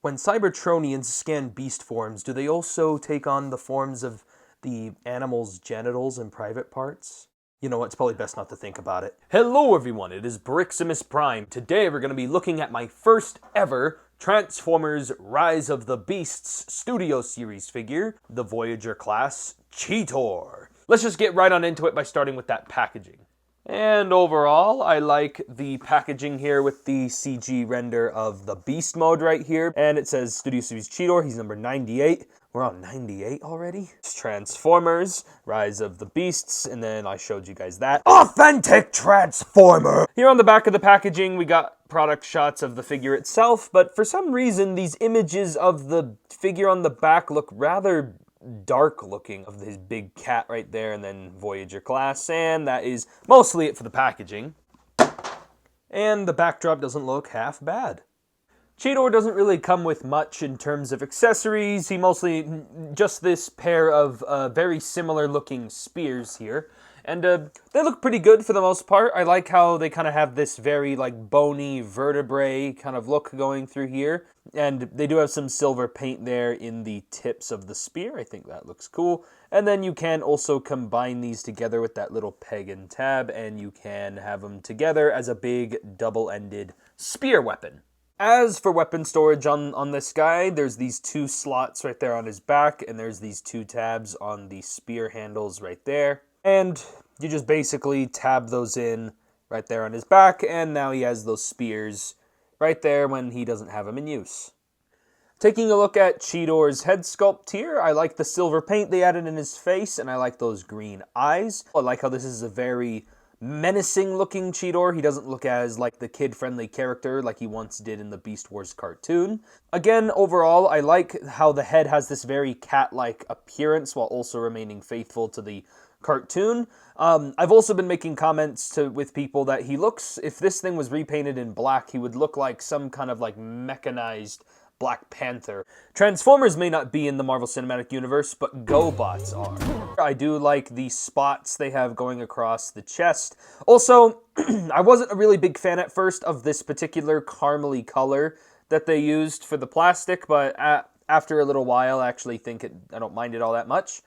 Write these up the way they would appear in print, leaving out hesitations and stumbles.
When Cybertronians scan beast forms, do they also take on the forms of the animal's genitals and private parts? You know what, it's probably best not to think about it. Hello everyone, it is Briximus Prime. Today we're going to be looking at my first ever Transformers Rise of the Beasts Studio Series figure, the Voyager class Cheetor. Let's just get right on into it by starting with that packaging. And overall, I like the packaging here with the CG render of the Beast mode right here. And it says Studio Series Cheetor, he's number 98. We're on 98 already? It's Transformers, Rise of the Beasts, and then I showed you guys that. Authentic Transformer! Here on the back of the packaging, we got product shots of the figure itself, but for some reason, these images of the figure on the back look rather dark looking, of his big cat right there, and then Voyager class, and that is mostly it for the packaging. And the backdrop doesn't look half bad. Cheetor doesn't really come with much in terms of accessories. He mostly just this pair of very similar looking spears here. And they look pretty good for the most part. I like how they kind of have this very like bony vertebrae kind of look going through here. And they do have some silver paint there in the tips of the spear. I think that looks cool. And then you can also combine these together with that little peg and tab, and you can have them together as a big double-ended spear weapon. As for weapon storage on this guy, there's these two slots right there on his back, and there's these two tabs on the spear handles right there. And you just basically tab those in right there on his back, and now he has those spears right there when he doesn't have them in use. Taking a look at Cheetor's head sculpt here, I like the silver paint they added in his face, and I like those green eyes. I like how this is a very menacing looking Cheetor. He doesn't look as like the kid-friendly character like he once did in the Beast Wars cartoon. Again, overall, I like how the head has this very cat-like appearance while also remaining faithful to the cartoon. I've also been making comments with people that he looks, if this thing was repainted in black, he would look like some kind of like mechanized Black Panther. Transformers may not be in the Marvel Cinematic Universe, but GoBots are. I do like the spots they have going across the chest. Also, I wasn't a really big fan at first of this particular caramely color that they used for the plastic, but after a little while, I actually think I don't mind it all that much.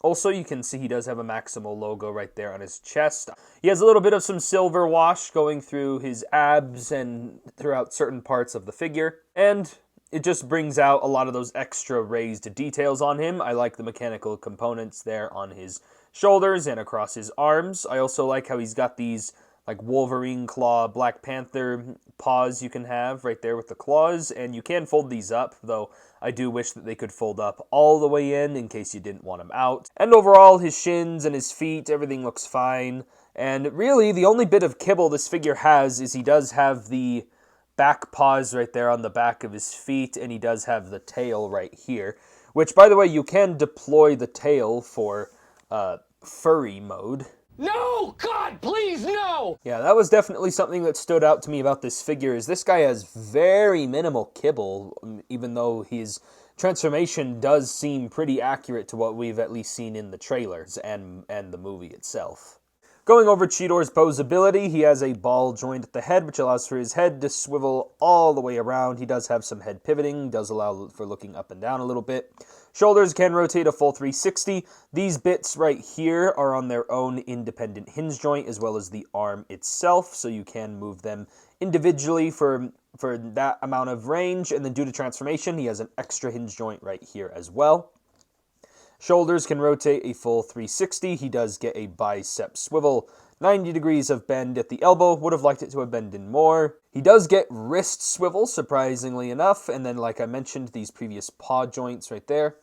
Also, you can see he does have a Maximal logo right there on his chest. He has a little bit of some silver wash going through his abs and throughout certain parts of the figure. And it just brings out a lot of those extra raised details on him. I like the mechanical components there on his shoulders and across his arms. I also like how he's got these like Wolverine claw, Black Panther paws you can have right there with the claws, and you can fold these up, though I do wish that they could fold up all the way in case you didn't want them out. And overall, his shins and his feet, everything looks fine. And really, the only bit of kibble this figure has is he does have the back paws right there on the back of his feet, and he does have the tail right here, which, by the way, you can deploy the tail for furry mode. No! God, please, no! Yeah, that was definitely something that stood out to me about this figure, is this guy has very minimal kibble, even though his transformation does seem pretty accurate to what we've at least seen in the trailers and the movie itself. Going over Cheetor's posability, he has a ball joint at the head, which allows for his head to swivel all the way around. He does have some head pivoting, does allow for looking up and down a little bit. Shoulders can rotate a full 360. These bits right here are on their own independent hinge joint, as well as the arm itself, so you can move them individually for that amount of range. And then due to transformation, he has an extra hinge joint right here as well. Shoulders can rotate a full 360. He does get a bicep swivel. 90 degrees of bend at the elbow. Would have liked it to have bended more. He does get wrist swivel, surprisingly enough. And then, like I mentioned, these previous paw joints right there.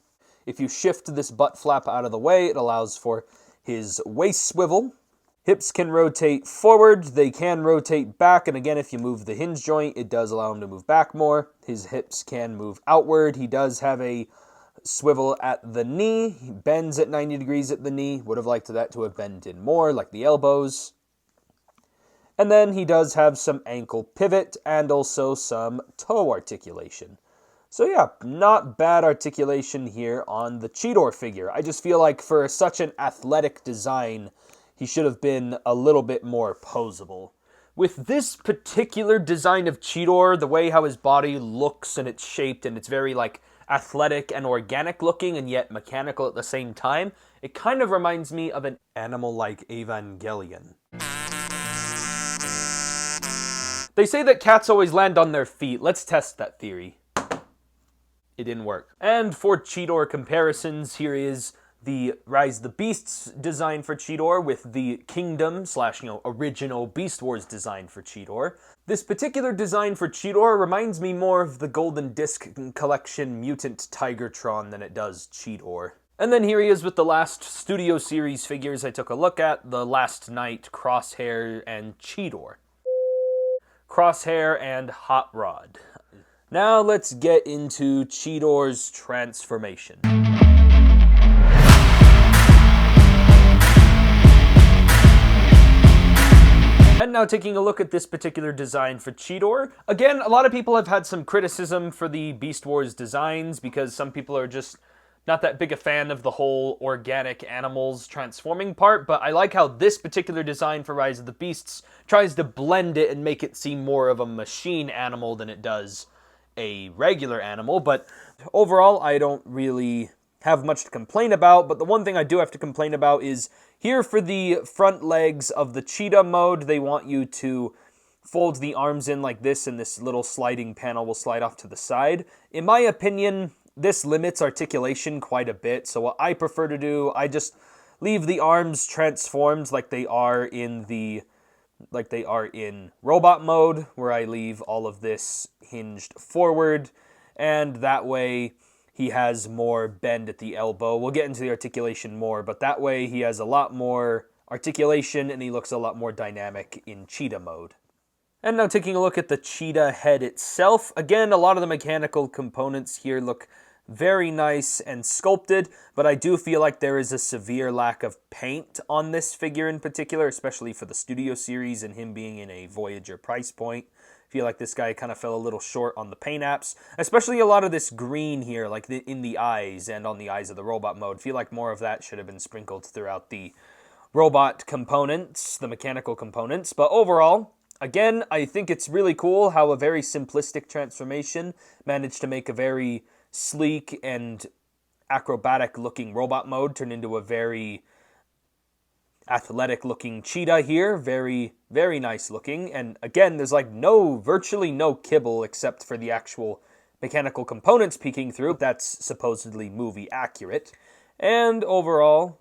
If you shift this butt flap out of the way, it allows for his waist swivel. Hips can rotate forward. They can rotate back. And again, if you move the hinge joint, it does allow him to move back more. His hips can move outward. He does have a swivel at the knee. He bends at 90 degrees at the knee. Would have liked that to have bended more, like the elbows. And then he does have some ankle pivot and also some toe articulation. So yeah, not bad articulation here on the Cheetor figure. I just feel like for such an athletic design, he should have been a little bit more posable. With this particular design of Cheetor, the way how his body looks and it's shaped and it's very like athletic and organic looking and yet mechanical at the same time, it kind of reminds me of an animal like Evangelion. They say that cats always land on their feet. Let's test that theory. It didn't work. And for Cheetor comparisons, here is the Rise of the Beasts design for Cheetor with the Kingdom / original Beast Wars design for Cheetor. This particular design for Cheetor reminds me more of the Golden Disc Collection Mutant Tigertron than it does Cheetor. And then here he is with the last Studio Series figures I took a look at, the Last Knight, Crosshair, and Cheetor. Crosshair and Hot Rod. Now let's get into Cheetor's transformation. And now taking a look at this particular design for Cheetor. Again, a lot of people have had some criticism for the Beast Wars designs because some people are just not that big a fan of the whole organic animals transforming part, but I like how this particular design for Rise of the Beasts tries to blend it and make it seem more of a machine animal than it does a regular animal. But overall, I don't really have much to complain about, but the one thing I do have to complain about is here for the front legs of the cheetah mode, they want you to fold the arms in like this, and this little sliding panel will slide off to the side. In my opinion, this limits articulation quite a bit, so what I prefer to do, I just leave the arms transformed like they are in robot mode, where I leave all of this hinged forward, and that way he has more bend at the elbow. We'll get into the articulation more, but that way he has a lot more articulation and he looks a lot more dynamic in cheetah mode. And now taking a look at the cheetah head itself. Again, a lot of the mechanical components here look very nice and sculpted, but I do feel like there is a severe lack of paint on this figure in particular, especially for the Studio Series and him being in a Voyager price point. I feel like this guy kind of fell a little short on the paint apps, especially a lot of this green here, like in the eyes and on the eyes of the robot mode. I feel like more of that should have been sprinkled throughout the robot components, the mechanical components, but overall, again, I think it's really cool how a very simplistic transformation managed to make a very sleek and acrobatic looking robot mode turn into a very athletic looking cheetah here. Very, very nice looking. And again, there's like virtually no kibble except for the actual mechanical components peeking through. That's supposedly movie accurate. And overall,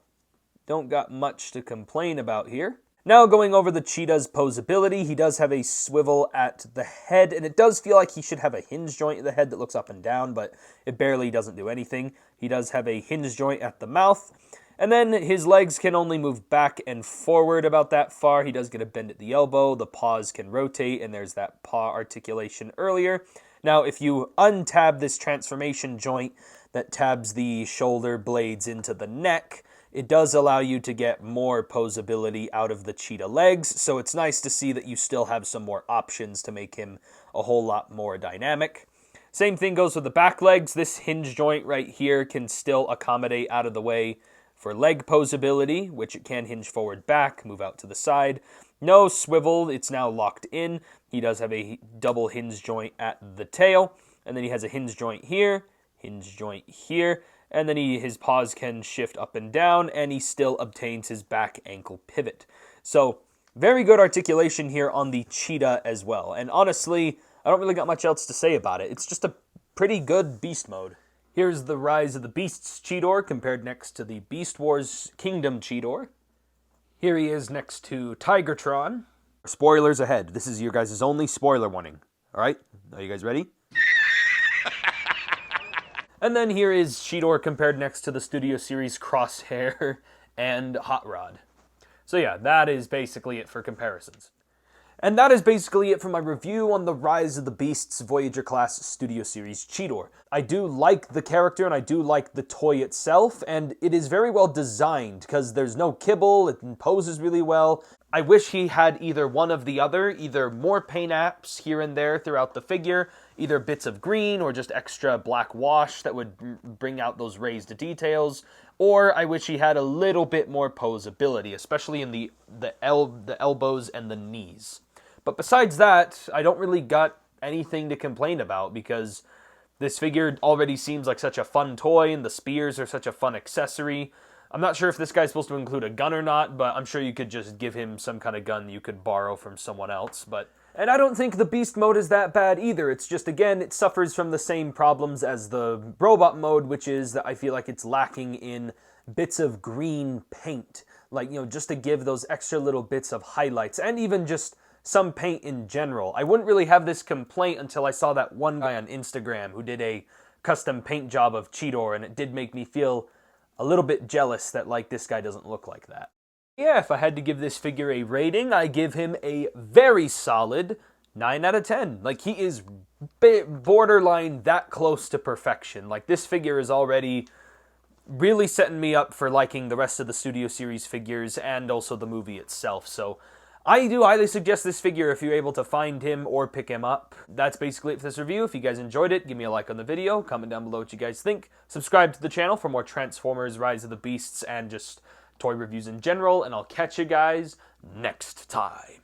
don't got much to complain about here. Now going over the cheetah's posability, he does have a swivel at the head, and it does feel like he should have a hinge joint at the head that looks up and down, but it barely doesn't do anything. He does have a hinge joint at the mouth, and then his legs can only move back and forward about that far. He does get a bend at the elbow, the paws can rotate, and there's that paw articulation earlier. Now if you untab this transformation joint that tabs the shoulder blades into the neck, it does allow you to get more posability out of the cheetah legs, so it's nice to see that you still have some more options to make him a whole lot more dynamic. Same thing goes with the back legs. This hinge joint right here can still accommodate out of the way for leg posability, which it can hinge forward back, move out to the side. No swivel, it's now locked in. He does have a double hinge joint at the tail, and then he has a hinge joint here, and then his paws can shift up and down, and he still obtains his back ankle pivot. So, very good articulation here on the cheetah as well. And honestly, I don't really got much else to say about it. It's just a pretty good beast mode. Here's the Rise of the Beasts Cheetor compared next to the Beast Wars Kingdom Cheetor. Here he is next to Tigertron. Spoilers ahead. This is your guys' only spoiler warning. Alright? Are you guys ready? And then here is Cheetor compared next to the Studio Series Crosshair and Hot Rod. So yeah, that is basically it for comparisons. And that is basically it for my review on the Rise of the Beasts Voyager Class Studio Series Cheetor. I do like the character and I do like the toy itself, and it is very well designed because there's no kibble, it poses really well. I wish he had either one of the other, either more paint apps here and there throughout the figure, either bits of green or just extra black wash that would bring out those raised details, or I wish he had a little bit more posability, especially in the elbows and the knees. But besides that, I don't really got anything to complain about, because this figure already seems like such a fun toy, and the spears are such a fun accessory. I'm not sure if this guy's supposed to include a gun or not, but I'm sure you could just give him some kind of gun you could borrow from someone else. And I don't think the beast mode is that bad either. It's just, again, it suffers from the same problems as the robot mode, which is that I feel like it's lacking in bits of green paint. Like, just to give those extra little bits of highlights, and even just some paint in general. I wouldn't really have this complaint until I saw that one guy on Instagram who did a custom paint job of Cheetor, and it did make me feel a little bit jealous that, like, this guy doesn't look like that. Yeah, if I had to give this figure a rating, I give him a very solid 9 out of 10. Like, he is borderline that close to perfection. Like, this figure is already really setting me up for liking the rest of the Studio Series figures and also the movie itself. So I do highly suggest this figure if you're able to find him or pick him up. That's basically it for this review. If you guys enjoyed it, give me a like on the video, comment down below what you guys think, subscribe to the channel for more Transformers, Rise of the Beasts, and just toy reviews in general, and I'll catch you guys next time.